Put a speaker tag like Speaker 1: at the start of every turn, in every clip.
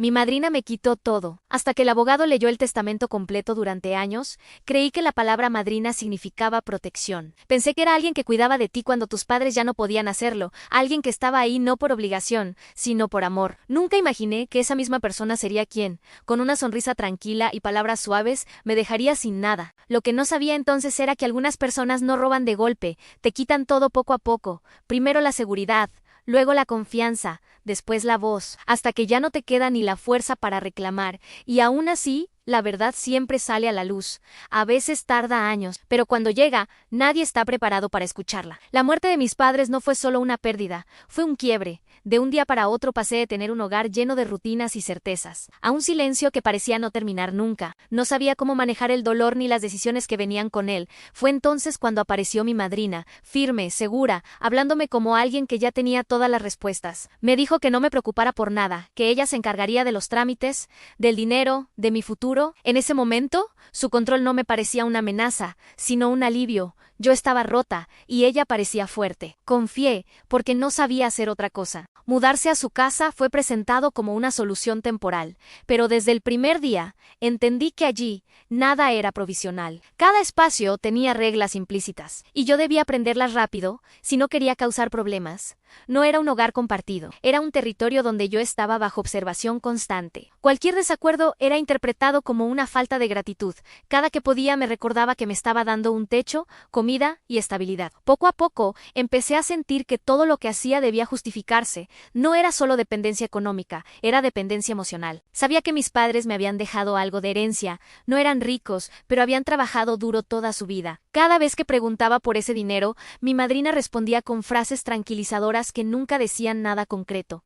Speaker 1: Mi madrina me quitó todo. Hasta que el abogado leyó el testamento completo durante años, creí que la palabra madrina significaba protección. Pensé que era alguien que cuidaba de ti cuando tus padres ya no podían hacerlo, alguien que estaba ahí no por obligación, sino por amor. Nunca imaginé que esa misma persona sería quien, con una sonrisa tranquila y palabras suaves, me dejaría sin nada. Lo que no sabía entonces era que algunas personas no roban de golpe, te quitan todo poco a poco, primero la seguridad, luego la confianza, después la voz, hasta que ya no te queda ni la fuerza para reclamar, y aún así, la verdad siempre sale a la luz. A veces tarda años, pero cuando llega, nadie está preparado para escucharla. La muerte de mis padres no fue solo una pérdida, fue un quiebre. De un día para otro pasé de tener un hogar lleno de rutinas y certezas, a un silencio que parecía no terminar nunca. No sabía cómo manejar el dolor ni las decisiones que venían con él. Fue entonces cuando apareció mi madrina, firme, segura, hablándome como alguien que ya tenía todas las respuestas. Me dijo que no me preocupara por nada, que ella se encargaría de los trámites, del dinero, de mi futuro. En ese momento, su control no me parecía una amenaza, sino un alivio. Yo estaba rota, y ella parecía fuerte. Confié, porque no sabía hacer otra cosa. Mudarse a su casa fue presentado como una solución temporal, pero desde el primer día, entendí que allí, nada era provisional. Cada espacio tenía reglas implícitas, y yo debía aprenderlas rápido, si no quería causar problemas. No era un hogar compartido, era un territorio donde yo estaba bajo observación constante. Cualquier desacuerdo era interpretado como una falta de gratitud. Cada que podía me recordaba que me estaba dando un techo, comida y estabilidad. Poco a poco, empecé a sentir que todo lo que hacía debía justificarse. No era solo dependencia económica, era dependencia emocional. Sabía que mis padres me habían dejado algo de herencia. No eran ricos, pero habían trabajado duro toda su vida. Cada vez que preguntaba por ese dinero, mi madrina respondía con frases tranquilizadoras que nunca decían nada concreto.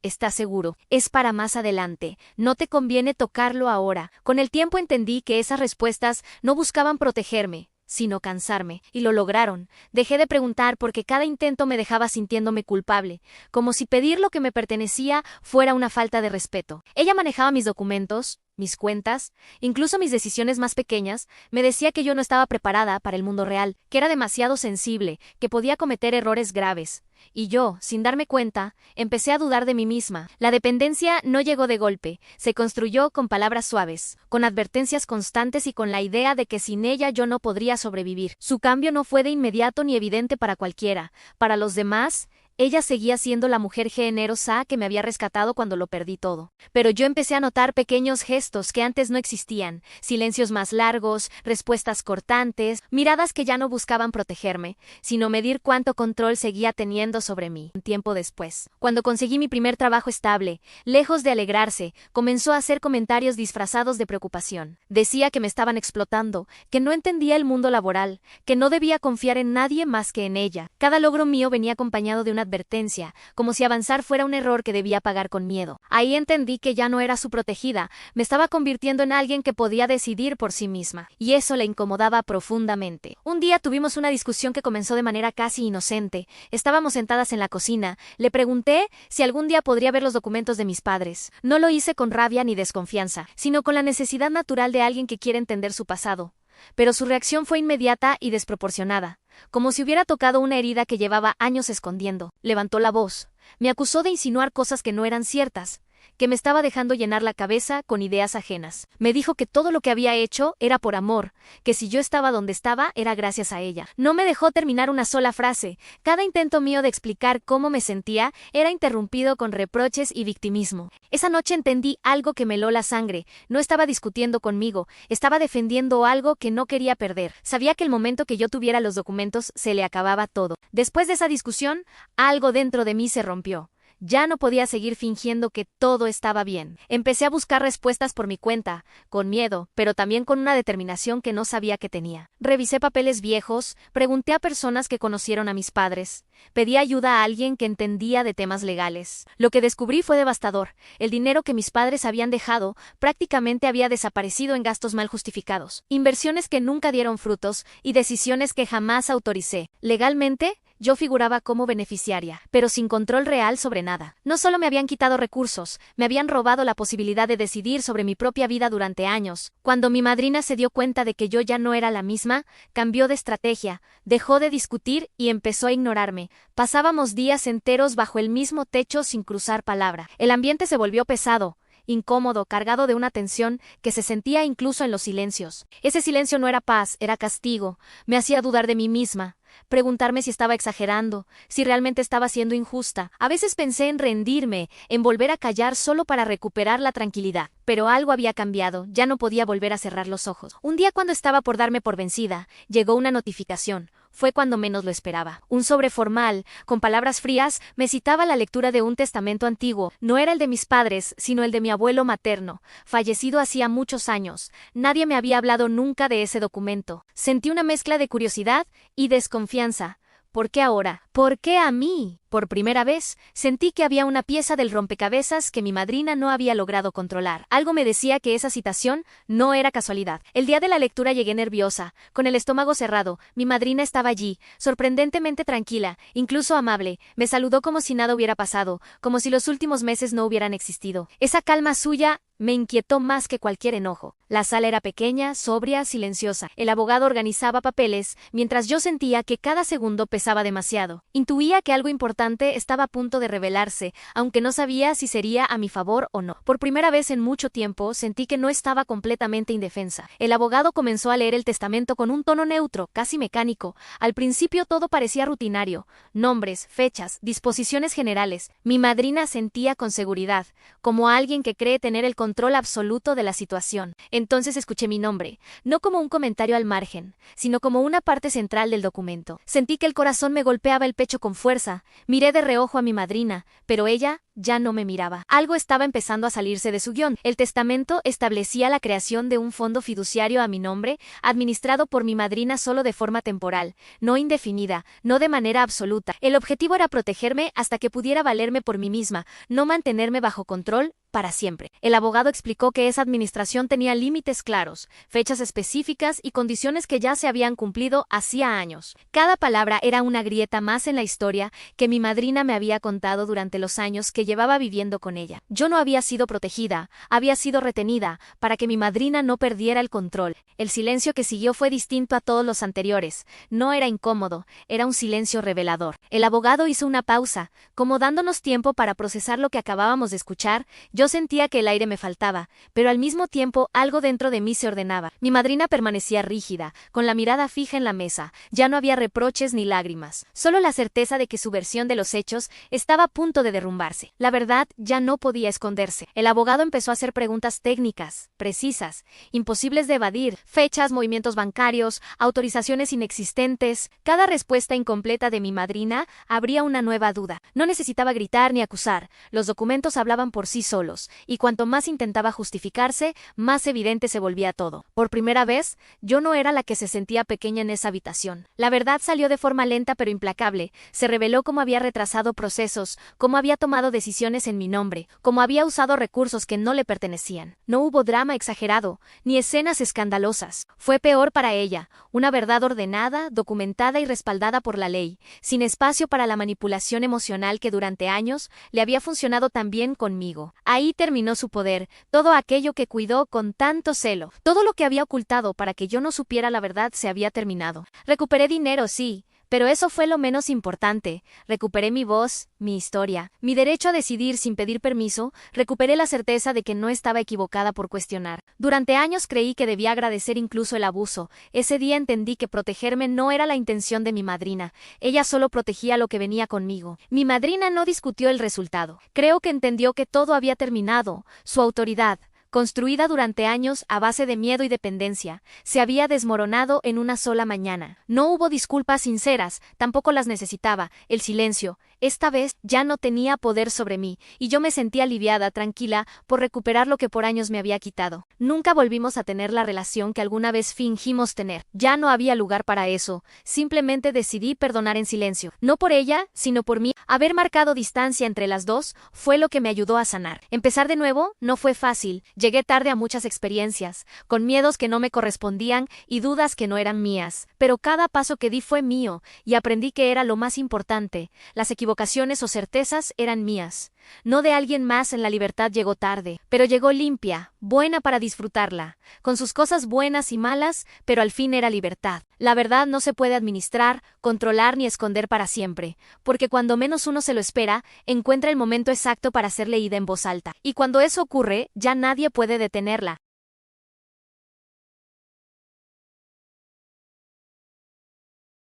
Speaker 1: ¿Estás seguro? Es para más adelante. No te conviene tocarlo ahora. Con el tiempo entendí que esas respuestas no buscaban protegerme, sino cansarme, y lo lograron. Dejé de preguntar porque cada intento me dejaba sintiéndome culpable, como si pedir lo que me pertenecía fuera una falta de respeto. Ella manejaba mis documentos, mis cuentas, incluso mis decisiones más pequeñas. Me decía que yo no estaba preparada para el mundo real, que era demasiado sensible, que podía cometer errores graves. Y yo, sin darme cuenta, empecé a dudar de mí misma. La dependencia no llegó de golpe, se construyó con palabras suaves, con advertencias constantes y con la idea de que sin ella yo no podría sobrevivir. Su cambio no fue de inmediato ni evidente para cualquiera. Para los demás, ella seguía siendo la mujer generosa que me había rescatado cuando lo perdí todo. Pero yo empecé a notar pequeños gestos que antes no existían, silencios más largos, respuestas cortantes, miradas que ya no buscaban protegerme, sino medir cuánto control seguía teniendo sobre mí. Un tiempo después, cuando conseguí mi primer trabajo estable, lejos de alegrarse, comenzó a hacer comentarios disfrazados de preocupación. Decía que me estaban explotando, que no entendía el mundo laboral, que no debía confiar en nadie más que en ella. Cada logro mío venía acompañado de una advertencia, como si avanzar fuera un error que debía pagar con miedo. Ahí entendí que ya no era su protegida, me estaba convirtiendo en alguien que podía decidir por sí misma, y eso le incomodaba profundamente. Un día tuvimos una discusión que comenzó de manera casi inocente. Estábamos sentadas en la cocina, le pregunté si algún día podría ver los documentos de mis padres. No lo hice con rabia ni desconfianza, sino con la necesidad natural de alguien que quiere entender su pasado. Pero su reacción fue inmediata y desproporcionada, como si hubiera tocado una herida que llevaba años escondiendo. Levantó la voz, me acusó de insinuar cosas que no eran ciertas, que me estaba dejando llenar la cabeza con ideas ajenas. Me dijo que todo lo que había hecho era por amor, que si yo estaba donde estaba era gracias a ella. No me dejó terminar una sola frase. Cada intento mío de explicar cómo me sentía era interrumpido con reproches y victimismo. Esa noche entendí algo que me heló la sangre. No estaba discutiendo conmigo, estaba defendiendo algo que no quería perder. Sabía que el momento que yo tuviera los documentos se le acababa todo. Después de esa discusión, algo dentro de mí se rompió. Ya no podía seguir fingiendo que todo estaba bien. Empecé a buscar respuestas por mi cuenta, con miedo, pero también con una determinación que no sabía que tenía. Revisé papeles viejos, pregunté a personas que conocieron a mis padres, pedí ayuda a alguien que entendía de temas legales. Lo que descubrí fue devastador. El dinero que mis padres habían dejado prácticamente había desaparecido en gastos mal justificados, inversiones que nunca dieron frutos y decisiones que jamás autoricé. Legalmente, yo figuraba como beneficiaria, pero sin control real sobre nada. No solo me habían quitado recursos, me habían robado la posibilidad de decidir sobre mi propia vida durante años. Cuando mi madrina se dio cuenta de que yo ya no era la misma, cambió de estrategia, dejó de discutir y empezó a ignorarme. Pasábamos días enteros bajo el mismo techo sin cruzar palabra. El ambiente se volvió pesado, incómodo, cargado de una tensión que se sentía incluso en los silencios. Ese silencio no era paz, era castigo. Me hacía dudar de mí misma, preguntarme si estaba exagerando, si realmente estaba siendo injusta. A veces pensé en rendirme, en volver a callar solo para recuperar la tranquilidad. Pero algo había cambiado, ya no podía volver a cerrar los ojos. Un día cuando estaba por darme por vencida, llegó una notificación. Fue cuando menos lo esperaba. Un sobre formal, con palabras frías, me citaba la lectura de un testamento antiguo. No era el de mis padres, sino el de mi abuelo materno, fallecido hacía muchos años. Nadie me había hablado nunca de ese documento. Sentí una mezcla de curiosidad y desconfianza. ¿Por qué ahora? ¿Por qué a mí? Por primera vez, sentí que había una pieza del rompecabezas que mi madrina no había logrado controlar. Algo me decía que esa citación no era casualidad. El día de la lectura llegué nerviosa, con el estómago cerrado. Mi madrina estaba allí, sorprendentemente tranquila, incluso amable. Me saludó como si nada hubiera pasado, como si los últimos meses no hubieran existido. Esa calma suya me inquietó más que cualquier enojo. La sala era pequeña, sobria, silenciosa. El abogado organizaba papeles, mientras yo sentía que cada segundo pesaba demasiado. Intuía que algo importante estaba a punto de revelarse, aunque no sabía si sería a mi favor o no. Por primera vez en mucho tiempo sentí que no estaba completamente indefensa. El abogado comenzó a leer el testamento con un tono neutro, casi mecánico. Al principio todo parecía rutinario. Nombres, fechas, disposiciones generales. Mi madrina sentía con seguridad, como alguien que cree tener el control absoluto de la situación. Entonces escuché mi nombre, no como un comentario al margen, sino como una parte central del documento. Sentí que el corazón me golpeaba el pecho con fuerza. Miré de reojo a mi madrina, pero ella ya no me miraba. Algo estaba empezando a salirse de su guión. El testamento establecía la creación de un fondo fiduciario a mi nombre, administrado por mi madrina solo de forma temporal, no indefinida, no de manera absoluta. El objetivo era protegerme hasta que pudiera valerme por mí misma, no mantenerme bajo control para siempre. El abogado explicó que esa administración tenía límites claros, fechas específicas y condiciones que ya se habían cumplido hacía años. Cada palabra era una grieta más en la historia que mi madrina me había contado durante los años que llevaba viviendo con ella. Yo no había sido protegida, había sido retenida, para que mi madrina no perdiera el control. El silencio que siguió fue distinto a todos los anteriores. No era incómodo, era un silencio revelador. El abogado hizo una pausa, como dándonos tiempo para procesar lo que acabábamos de escuchar. Yo sentía que el aire me faltaba, pero al mismo tiempo algo dentro de mí se ordenaba. Mi madrina permanecía rígida, con la mirada fija en la mesa. Ya no había reproches ni lágrimas, solo la certeza de que su versión de los hechos estaba a punto de derrumbarse. La verdad ya no podía esconderse. El abogado empezó a hacer preguntas técnicas, precisas, imposibles de evadir: fechas, movimientos bancarios, autorizaciones inexistentes. Cada respuesta incompleta de mi madrina abría una nueva duda. No necesitaba gritar ni acusar. Los documentos hablaban por sí solos. Y cuanto más intentaba justificarse, más evidente se volvía todo. Por primera vez, yo no era la que se sentía pequeña en esa habitación. La verdad salió de forma lenta pero implacable. Se reveló cómo había retrasado procesos, cómo había tomado decisiones en mi nombre, cómo había usado recursos que no le pertenecían. No hubo drama exagerado, ni escenas escandalosas. Fue peor para ella, una verdad ordenada, documentada y respaldada por la ley, sin espacio para la manipulación emocional que durante años le había funcionado tan bien conmigo. Ahí terminó su poder, todo aquello que cuidó con tanto celo, todo lo que había ocultado para que yo no supiera la verdad se había terminado. Recuperé dinero, sí, pero eso fue lo menos importante. Recuperé mi voz, mi historia, mi derecho a decidir sin pedir permiso. Recuperé la certeza de que no estaba equivocada por cuestionar. Durante años creí que debía agradecer incluso el abuso. Ese día entendí que protegerme no era la intención de mi madrina. Ella solo protegía lo que venía conmigo. Mi madrina no discutió el resultado. Creo que entendió que todo había terminado. Su autoridad, construida durante años a base de miedo y dependencia, se había desmoronado en una sola mañana. No hubo disculpas sinceras, tampoco las necesitaba. El silencio, esta vez, ya no tenía poder sobre mí, y yo me sentía aliviada, tranquila, por recuperar lo que por años me había quitado. Nunca volvimos a tener la relación que alguna vez fingimos tener. Ya no había lugar para eso. Simplemente decidí perdonar en silencio. No por ella, sino por mí. Haber marcado distancia entre las dos fue lo que me ayudó a sanar. Empezar de nuevo no fue fácil. Llegué tarde a muchas experiencias, con miedos que no me correspondían y dudas que no eran mías. Pero cada paso que di fue mío, y aprendí que era lo más importante. Las equivocaciones equivocaciones o certezas eran mías. No de alguien más. En la libertad llegó tarde, pero llegó limpia, buena para disfrutarla, con sus cosas buenas y malas, pero al fin era libertad. La verdad no se puede administrar, controlar ni esconder para siempre, porque cuando menos uno se lo espera, encuentra el momento exacto para ser leída en voz alta. Y cuando eso ocurre, ya nadie puede detenerla.